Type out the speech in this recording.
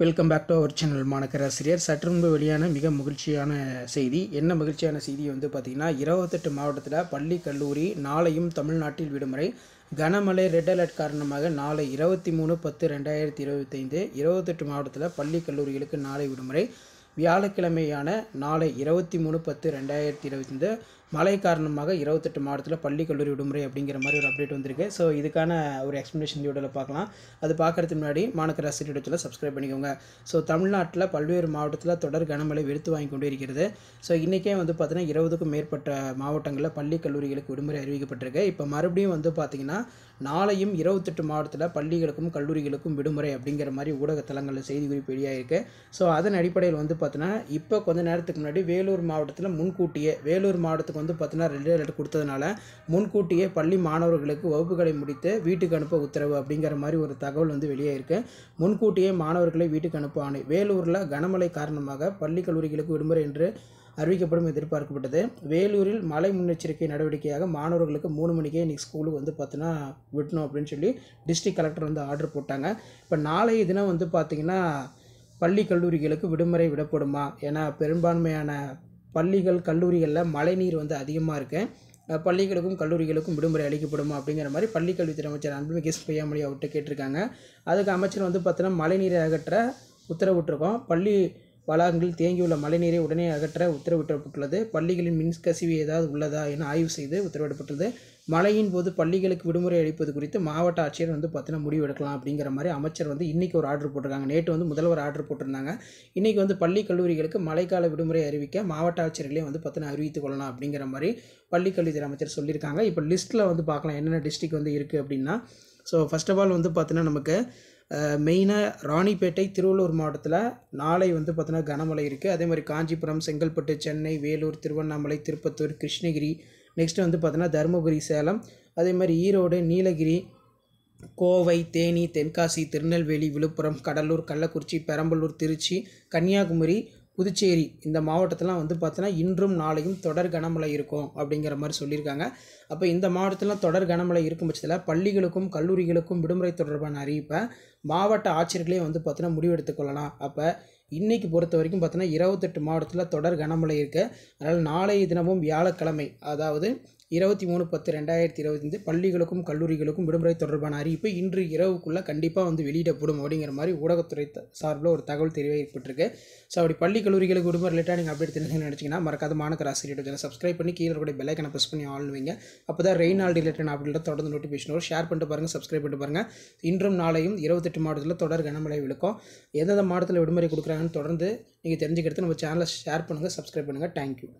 Welcome back to our channel மாணக்கர் ஆசிரியர். சற்று முன்பு வெளியான மிக மகிழ்ச்சியான செய்தி. என்ன மகிழ்ச்சியான செய்தி பார்த்திங்கன்னா, 28 மாவட்டத்தில் பள்ளி கல்லூரி நாளையும் தமிழ்நாட்டில் விடுமுறை. கனமழை ரெட் அலர்ட் காரணமாக நாளை 23/10/2025 28 மாவட்டத்தில் பள்ளி கல்லூரிகளுக்கு நாளை விடுமுறை. வியாழக்கிழமையான நாளை 23/10/2025 மழை காரணமாக 28 மாவட்டத்தில் பள்ளி கல்லூரி விடுமுறை அப்படிங்கிற மாதிரி ஒரு அப்டேட் வந்திருக்கு. ஸோ இதுக்கான ஒரு எக்ஸ்ப்ளனேஷன் வீடியோவில் பார்க்கலாம். அது பார்க்குறதுக்கு முன்னாடி மாணக்கர் ஆசிரியர் சப்ஸ்கிரைப் பண்ணிக்கோங்க. ஸோ தமிழ்நாட்டில் பல்வேறு மாவட்டத்தில் தொடர் கனமழை வெறுத்து வாங்கி கொண்டே இருக்கிறது. ஸோ இன்றைக்கே பார்த்தீங்கன்னா 20க்கும் மேற்பட்ட மாவட்டங்களில் பள்ளி கல்லூரிகளுக்கு விடுமுறை அறிவிக்கப்பட்டிருக்கு. இப்போ மறுபடியும் பார்த்தீங்கன்னா நாளையும் 28 மாவட்டத்தில் பள்ளிகளுக்கும் கல்லூரிகளுக்கும் விடுமுறை அப்படிங்கிற மாதிரி ஊடகத்தலங்களில் செய்தி குறிப்பு வெளியாகிருக்கு. ஸோ அதன் அடிப்படையில் பார்த்தீங்கன்னா இப்போ கொஞ்ச நேரத்துக்கு முன்னாடி வேலூர் மாவட்டத்தில் முன்கூட்டியே வேலூர் மாவட்டத்துக்கு பார்த்தீங்கன்னா ரெட் அலர்ட் கொடுத்ததுனால முன்கூட்டியே பள்ளி மாணவர்களுக்கு வகுப்புகளை முடித்து வீட்டுக்கு அனுப்ப உத்தரவு அப்படிங்கிற மாதிரி ஒரு தகவல் வெளியாகிருக்கு. முன்கூட்டியே மாணவர்களை வீட்டுக்கு அனுப்ப ஆணை. வேலூரில் கனமழை காரணமாக பள்ளி கல்லூரிகளுக்கு விடுமுறை என்று அறிவிக்கப்படும் எதிர்பார்க்கப்பட்டது. வேலூரில் மழை முன்னெச்சரிக்கை நடவடிக்கையாக மாணவர்களுக்கு 3 மணிக்கே இன்றைக்கி ஸ்கூலுக்கு பார்த்தீங்கன்னா விடணும் அப்படின்னு சொல்லி டிஸ்ட்ரிக்ட் கலெக்டர் ஆர்டர் போட்டாங்க. இப்போ நாளைய தினம் பார்த்திங்கன்னா பள்ளி கல்லூரிகளுக்கு விடுமுறை விடப்படுமா? ஏன்னா பெரும்பான்மையான பள்ளிகள் கல்லூரிகளில் மழைநீர் அதிகமாக இருக்குது. பள்ளிகளுக்கும் கல்லூரிகளுக்கும் விடுமுறை அளிக்கப்படுமா அப்படிங்கிற மாதிரி பள்ளிக்கல்வித்துறை அமைச்சர் அன்புமிகு பொய்யாமொழி அவர்கிட்ட கேட்டிருக்காங்க. அதுக்கு அமைச்சர் பார்த்தீங்கன்னா மழைநீரை அகற்ற உத்தரவிட்டிருக்கோம். பள்ளி வளாகங்களில் தேங்கியுள்ள மழைநீரை உடனே அகற்ற உத்தரவிடப்பட்டுள்ளது. பள்ளிகளின் மின்கசிவு ஏதாவது உள்ளதா என ஆய்வு செய்து உத்தரவிடப்பட்டுள்ளது. மழையின் போது பள்ளிகளுக்கு விடுமுறை அளிப்பது குறித்து மாவட்ட ஆட்சியர் பார்த்தீங்கன்னா முடிவு எடுக்கலாம் அப்படிங்கிற மாதிரி அமைச்சர் இன்றைக்கி ஒரு ஆர்டர் போட்டிருக்காங்க. நேற்று முதல்வர் ஆர்டர் போட்டிருந்தாங்க. இன்றைக்கி பள்ளி கல்லூரிகளுக்கு மழைக்கால விடுமுறை அறிவிக்க மாவட்ட ஆட்சியர்களே பார்த்தீங்கன்னா அறிவித்துக் கொள்ளலாம் அப்படிங்கிற மாதிரி பள்ளிக்கல்வித்துறை அமைச்சர் சொல்லியிருக்காங்க. இப்போ லிஸ்ட்டில் பார்க்கலாம் என்னென்ன டிஸ்ட்ரிக்ட் இருக்குது அப்படின்னா. ஸோ ஃபர்ஸ்ட் ஆஃப் ஆல் பார்த்தீங்கன்னா நமக்கு மெயினாக ராணிப்பேட்டை திருவள்ளூர் மாவட்டத்தில் நாளை பார்த்தீங்கன்னா கனமழை இருக்குது. அதே மாதிரி காஞ்சிபுரம், செங்கல்பட்டு, சென்னை, வேலூர், திருவண்ணாமலை, திருப்பத்தூர், கிருஷ்ணகிரி, நெக்ஸ்ட்டு பார்த்தீங்கன்னா தருமபுரி, சேலம், அதே மாதிரி ஈரோடு, நீலகிரி, கோவை, தேனி, தென்காசி, திருநெல்வேலி, விழுப்புரம், கடலூர், கள்ளக்குறிச்சி, பெரம்பலூர், திருச்சி, கன்னியாகுமரி, புதுச்சேரி இந்த மாவட்டத்திலாம் பார்த்தீங்கன்னா இன்றும் நாளையும் தொடர் கனமழை இருக்கும் அப்படிங்கிற மாதிரி சொல்லியிருக்காங்க. அப்போ இந்த மாவட்டத்தில் தொடர் கனமழை இருக்கும் பட்சத்தில் பள்ளிகளுக்கும் கல்லூரிகளுக்கும் விடுமுறை தொடர்பான அறிவிப்பை மாவட்ட ஆட்சியர்களே பார்த்தீங்கன்னா முடிவெடுத்துக்கொள்ளலாம். அப்போ இன்றைக்கி பொறுத்த வரைக்கும் பார்த்தீங்கன்னா 28 மாவட்டத்தில் தொடர் கனமழை இருக்குது. அதனால் நாளைய தினமும் வியாழக்கிழமை அதாவது 23/10/2025 பள்ளிகளுக்கும் கல்லூரிகளுக்கும் விடுமுறை தொடர்பான அறிவிப்பு இன்று இரவுக்குள்ளே கண்டிப்பாக வெளியிடப்படும் அப்படிங்கிற மாதிரி ஊடகத்துறை சார்பில் ஒரு தகவல் தெரிவிக்கப்பட்டிருக்கு. ஸோ அப்படி பள்ளி கல்லூரிகளுக்கு விடுமுறை ரிலேட்டாக நீங்கள் அப்டேட் தெரிஞ்சுன்னு நினச்சிங்கன்னா மறக்காத மாணக்கர் ஆசிரியர் சப்ஸ்கிரைப் பண்ணி கீழே கூட பெல் ஐக்கனை ப்ரெஸ் பண்ணி ஆன் வைங்க. அப்போ தான் ரெயின் ஆல் ரிலேட்டட் அப்டேட் தொடர்ந்து நோட்டிஃபிகேஷன் வரும். ஷேர் பண்ணிட்டு பாருங்கள், சப்ஸ்கிரைப் பண்ணிட்டு பாருங்கள். இன்றும் நாளையும் 28 மாவட்டத்தில் தொடர் கனமழை விழுக்கும். எந்தெந்த மாவட்டத்தில் விடுமுறை கொடுக்குறாங்கன்னு தொடர்ந்து நீங்கள் தெரிஞ்சுக்கிறது நம்ம சேனலை ஷேர் பண்ணுங்கள், சப்ஸ்கிரைப் பண்ணுங்கள். தேங்க்யூ.